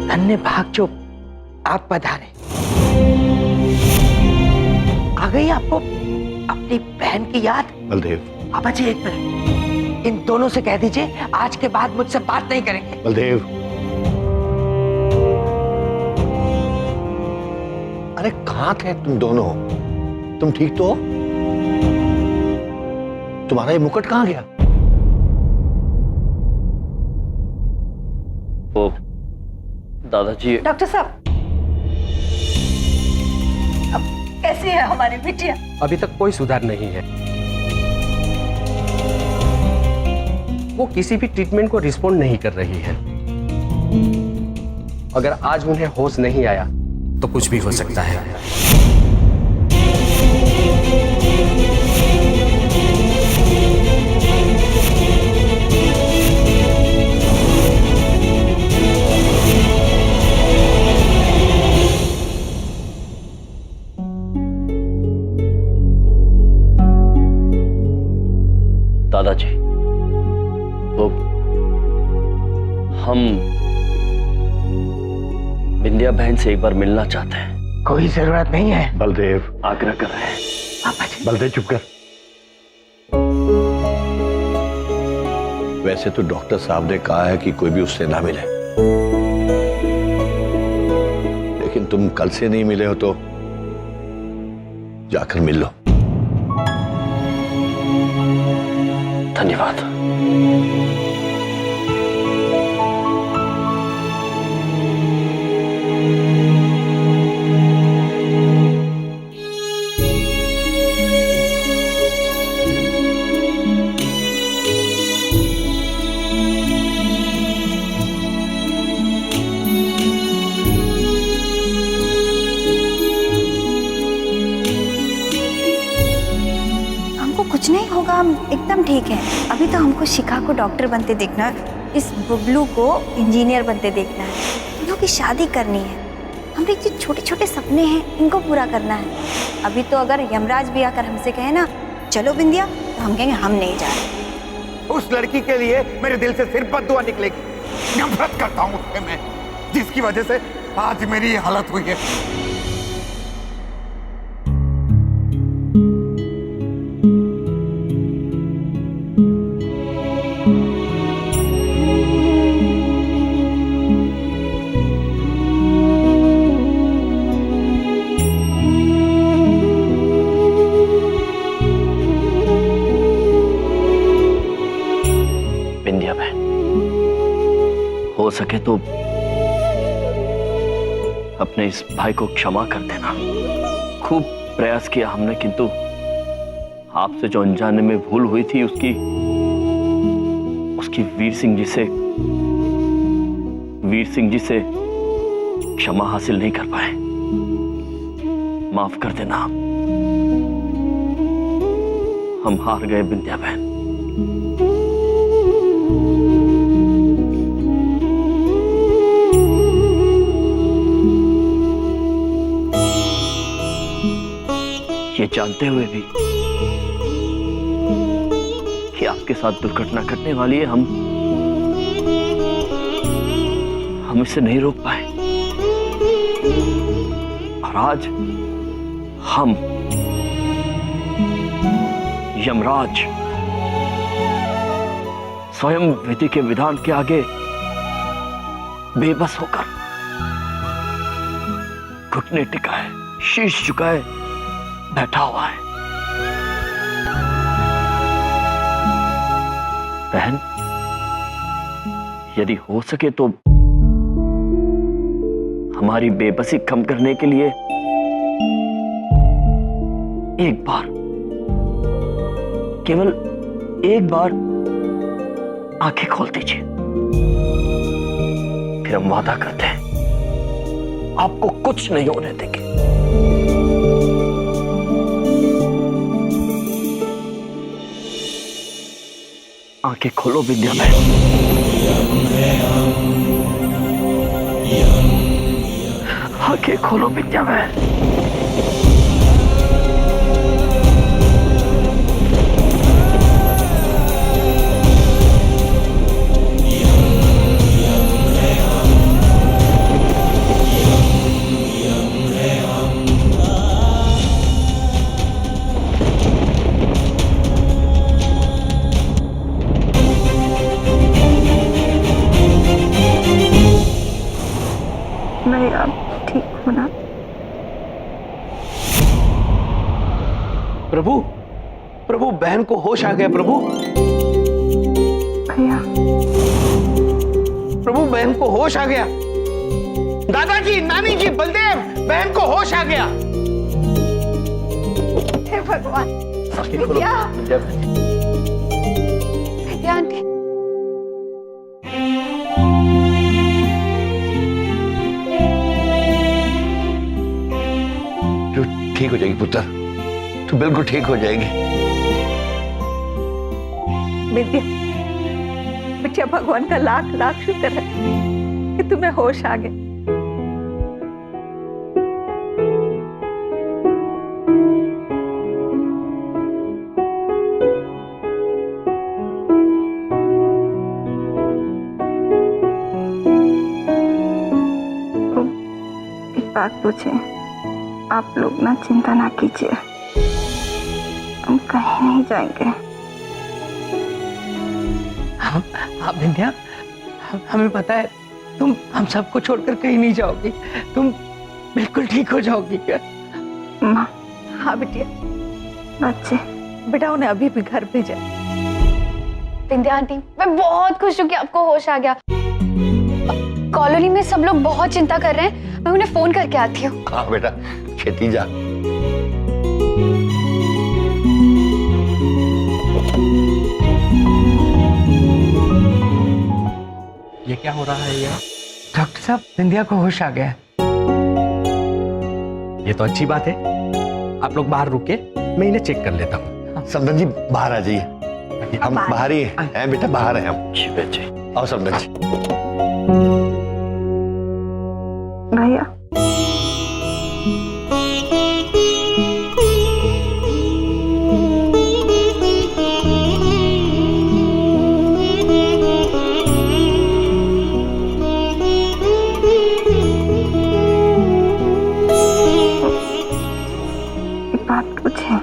धन्य भाग जो आप पधारे। आ गई आपको अपनी बहन की याद? बलदेव, पापा जी एक मिनट, इन दोनों से कह दीजिए आज के बाद मुझसे बात नहीं करेंगे। बलदेव, अरे कहां थे तुम दोनों? तुम ठीक तो हो? तुम्हारा ये मुकुट कहां गया? वो दादाजी। डॉक्टर साहब, अब कैसी है हमारी बिटिया? अभी तक कोई सुधार नहीं है। वो किसी भी ट्रीटमेंट को रिस्पॉन्ड नहीं कर रही है। अगर आज उन्हें होश नहीं आया तो कुछ भी हो सकता है। दादाजी, वो हम बिंदिया बहन से एक बार मिलना चाहते हैं। कोई जरूरत नहीं है। बलदेव, आग्रह कर रहे हैं। पापा जी। बलदेव चुप कर। वैसे तो डॉक्टर साहब ने कहा है कि कोई भी उससे ना मिले, लेकिन तुम कल से नहीं मिले हो तो जाकर मिल लो। धन्यवाद। हम एकदम ठीक हैं। अभी तो हमको शिखा को डॉक्टर बनते देखना है, इस बबलू को इंजीनियर बनते देखना है, इन लोगों की शादी करनी है। हमारे जो छोटे छोटे सपने हैं इनको पूरा करना है। अभी तो अगर यमराज भी आकर हमसे कहे ना चलो बिंदिया, तो हम कहेंगे हम नहीं जा रहे। उस लड़की के लिए मेरे दिल से सिर्फ बद्दुआ निकलेगी। नफरत करता हूँ उससे मैं, जिसकी वजह से आज मेरी ये हालत हुई है। बिंदिया बहन, हो सके तो अपने इस भाई को क्षमा कर देना। खूब प्रयास किया हमने, किंतु आपसे जो अनजाने में भूल हुई थी उसकी वीर सिंह जी से क्षमा हासिल नहीं कर पाए। माफ कर देना, हम हार गए बिंदिया बहन। ये जानते हुए भी कि आपके साथ दुर्घटना घटने वाली है, हम इसे नहीं रोक पाए। और आज हम यमराज स्वयं विधि के विधान के आगे बेबस होकर घुटने टिकाए, शीश झुकाए बैठा हुआ है। बहन, यदि हो सके तो हमारी बेबसी कम करने के लिए एक बार, केवल एक बार आंखें खोल दीजिए। फिर हम वादा करते हैं आपको कुछ नहीं होने देंगे। आंखें खोलो विद्या बहन। आंखें खोलो विद्या बहन। मैं अब ठीक हूँ ना? प्रभु, प्रभु बहन को होश आ गया। प्रभु, भैया, प्रभु बहन को होश आ गया। दादाजी, नानी जी, बलदेव, बहन को होश आ गया। हे भगवान। विद्या आंटी, तू ठीक हो जाएगी पुत्र, तू बिल्कुल ठीक हो जाएगी। विद्या, बिटिया, भगवान का लाख लाख शुक्र है कि तुम्हें होश आ गए। एक बात पूछे, आप लोग ना चिंता ना कीजिए, हम कहीं नहीं जाएंगे। हाँ विंध्या, हमें पता है तुम हम सबको छोड़कर कहीं नहीं जाओगी, तुम बिल्कुल ठीक हो जाओगी। क्या माँ? हाँ बिटिया। बच्चे? बेटा उन्हें अभी भी घर भेजा। विंध्या आंटी, मैं बहुत खुश हूँ कि आपको होश आ गया। कॉलोनी में सब लोग बहुत चिंता कर रहे हैं, मैं उन्हें फोन करके आती हूँ। हाँ बेटा, खेती जा। ये क्या हो रहा है यार? डॉक्टर साहब, विंध्या को होश आ गया। ये तो अच्छी बात है। आप लोग बाहर रुके, मैं इन्हें चेक कर लेता हूँ। समदन जी बाहर आ जाइए। हम बाहर ही हैं बेटा, बाहर हैं हम। जी बच्चे। आओ सबने जी। भैया बात पूछे,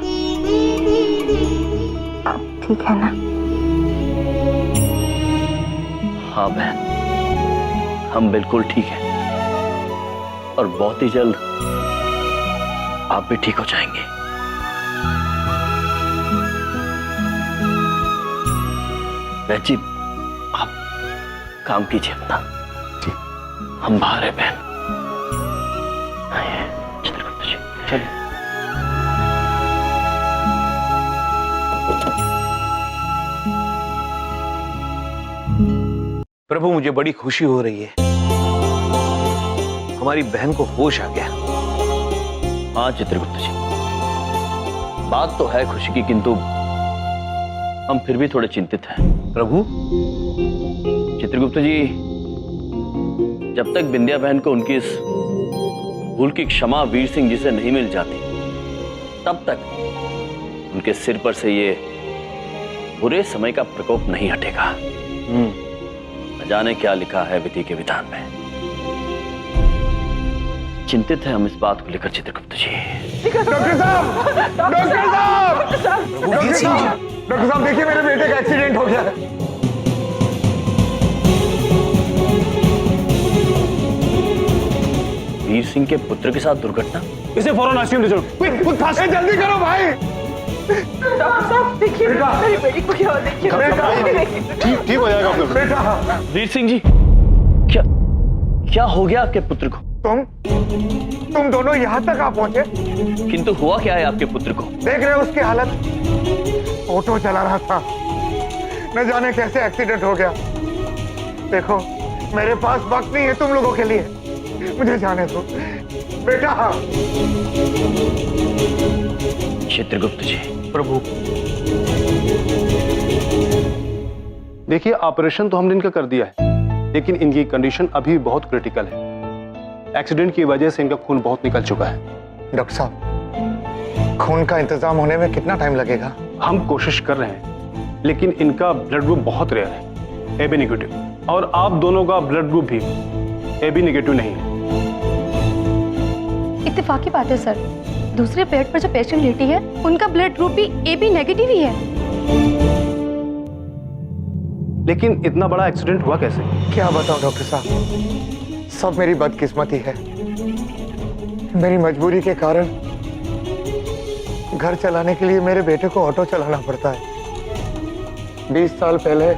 आप ठीक है ना? हाँ बहन, हम बिल्कुल ठीक हैं और बहुत ही जल्द आप भी ठीक हो जाएंगे। बहन जी, आप काम कीजिए अपना, हम बाहर हैं बहन। आइए चित्रगुप्त जी, चलिए। प्रभु मुझे बड़ी खुशी हो रही है, हमारी बहन को होश आ गया। हाँ चित्रगुप्त जी, बात तो है खुशी की, किंतु हम फिर भी थोड़े चिंतित हैं। प्रभु? चित्रगुप्त जी, जब तक बिंदिया बहन को उनकी इस भूल की क्षमा वीर सिंह जी से नहीं मिल जाती, तब तक उनके सिर पर से ये बुरे समय का प्रकोप नहीं हटेगा। न जाने क्या लिखा है विधि के विधान में। चिंतित है हम इस बात को लेकर चित्रगुप्त जी। डॉक्टर साहब, डॉक्टर साहब, डॉक्टर साहब, डॉक्टर साहब देखिए मेरे बेटे का एक्सीडेंट हो गया है। वीर सिंह के पुत्र के साथ दुर्घटना? इसे फौरन आईसीयू ले चलो। कुछ फांसी जल्दी करो भाई। डॉक्टर साहब देखिए मेरी बेटी को क्या हो, देखिए ठीक हो जाएगा आपका बेटा। वीर सिंह जी, क्या क्या हो गया आपके पुत्र को? तुम दोनों यहाँ तक आ पहुंचे, किंतु हुआ क्या है आपके पुत्र को? देख रहे हो उसकी हालत, ऑटो चला रहा था, न जाने कैसे एक्सीडेंट हो गया। देखो मेरे पास वक्त नहीं है तुम लोगों के लिए, मुझे जाने दो बेटा। चित्रगुप्त जी। प्रभु देखिए, ऑपरेशन तो हमने इनका कर दिया है, लेकिन इनकी कंडीशन अभी बहुत क्रिटिकल है। एक्सीडेंट की वजह से इनका खून बहुत निकल चुका है। डॉक्टर साहब, खून का इंतजाम होने में कितना टाइम लगेगा? हम कोशिश कर रहे हैं, लेकिन इनका ब्लड ग्रुप बहुत रेयर है, AB नेगेटिव, और आप दोनों का ब्लड ग्रुप भी AB नेगेटिव नहीं है। इत्तेफाकी बात है सर, दूसरे बेड पर जो पेशेंट लेटी है उनका ब्लड ग्रुप भी AB नेगेटिव ही है। लेकिन इतना बड़ा एक्सीडेंट हुआ कैसे? क्या बताऊं डॉक्टर साहब, सब मेरी बदकिस्मती है। मेरी मजबूरी के कारण घर चलाने के लिए मेरे बेटे को ऑटो चलाना पड़ता है। 20 साल पहले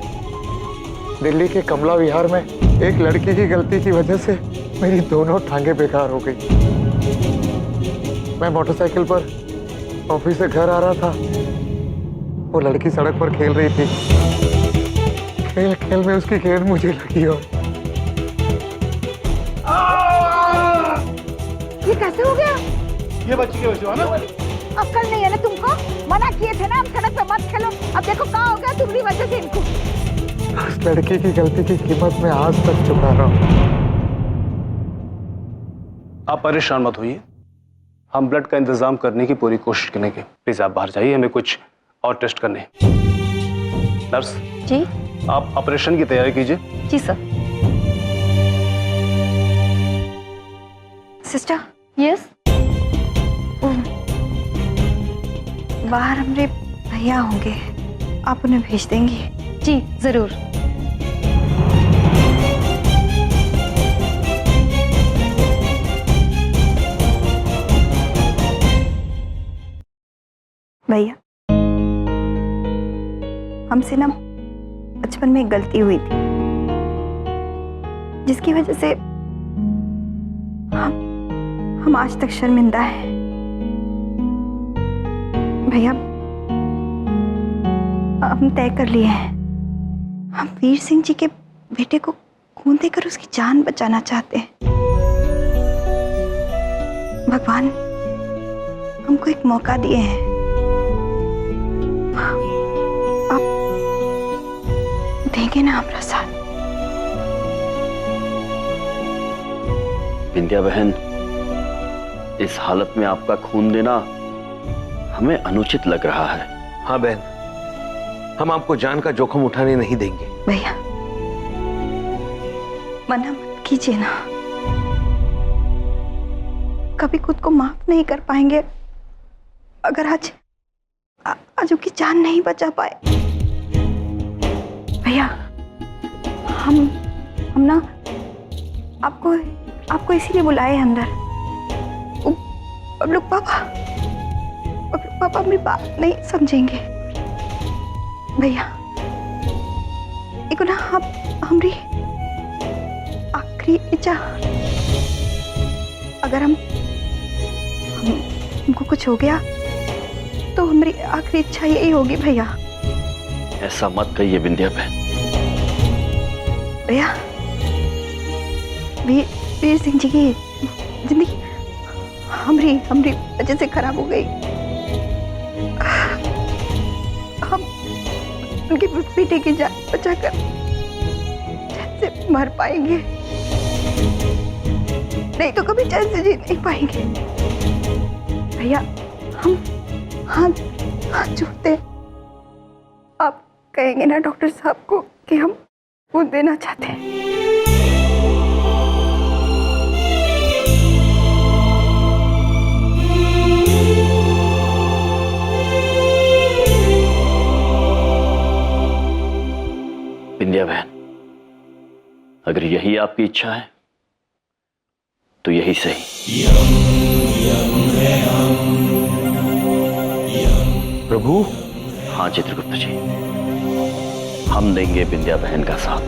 दिल्ली के कमला विहार में एक लड़की की गलती की वजह से मेरी दोनों टांगें बेकार हो गई। मैं मोटरसाइकिल पर ऑफिस से घर आ रहा था, वो लड़की सड़क पर खेल रही थी। खेल खेल में उसकी गेंद मुझे लगी और ये कैसे हो गया? ये बच्ची की वजह से ना? अक्ल नहीं है ना तुमको? मना किए थे ना हम सड़क पे मत खेलो, अब देखो कहाँ हो गया तुम्हारी वजह से इनको। उस लड़की की गलती की कीमत मैं आज तक चुका रहा हूँ। आप परेशान मत होइए, हम ब्लड का इंतजाम करने की पूरी कोशिश करेंगे। प्लीज आप बाहर जाइए, हमें कुछ और टेस्ट करने हैं। नर्स जी। आप ऑपरेशन की तैयारी कीजिए। जी सर। सिस्टर। यस। बाहर हमारे भैया होंगे, आप उन्हें भेज देंगी? जी जरूर। भैया, हमसे ना बचपन में एक गलती हुई थी, जिसकी वजह से हम आज तक शर्मिंदा हैं। भैया, हम तय कर लिए हैं, हम वीर सिंह जी के बेटे को खून देकर उसकी जान बचाना चाहते हैं। भगवान हमको एक मौका दिए हैं, देंगे ना हमारा साथ? विंध्या बहन, इस हालत में आपका खून देना हमें अनुचित लग रहा है। हाँ बहन, हम आपको जान का जोखिम उठाने नहीं देंगे। भैया मना मत कीजिए ना, कभी खुद को माफ नहीं कर पाएंगे अगर आज उसकी जान नहीं बचा पाए। भैया हम ना आपको इसीलिए बुलाए अंदर। बबलू पापा मेरी बात नहीं समझेंगे भैया। एक ना हमारी आखिरी इच्छा, अगर हमको कुछ हो गया तो हमारी आखिरी इच्छा यही होगी भैया। ऐसा मत कहिए विंध्या बहन। भैया वीर सिंह जी की जिंदगी हमारी वजह से खराब हो गई। हम उनके बेटे की जान बचाकर से मर पाएंगे, नहीं तो कभी चैन से जी नहीं पाएंगे भैया। हम हाथ जोड़ते, आप कहेंगे ना डॉक्टर साहब को कि हम खून देना चाहते हैं। विंध्या बहन, अगर यही आपकी इच्छा है तो यही सही। प्रभु। हाँ चित्रगुप्त जी, हम देंगे विंध्या बहन का साथ।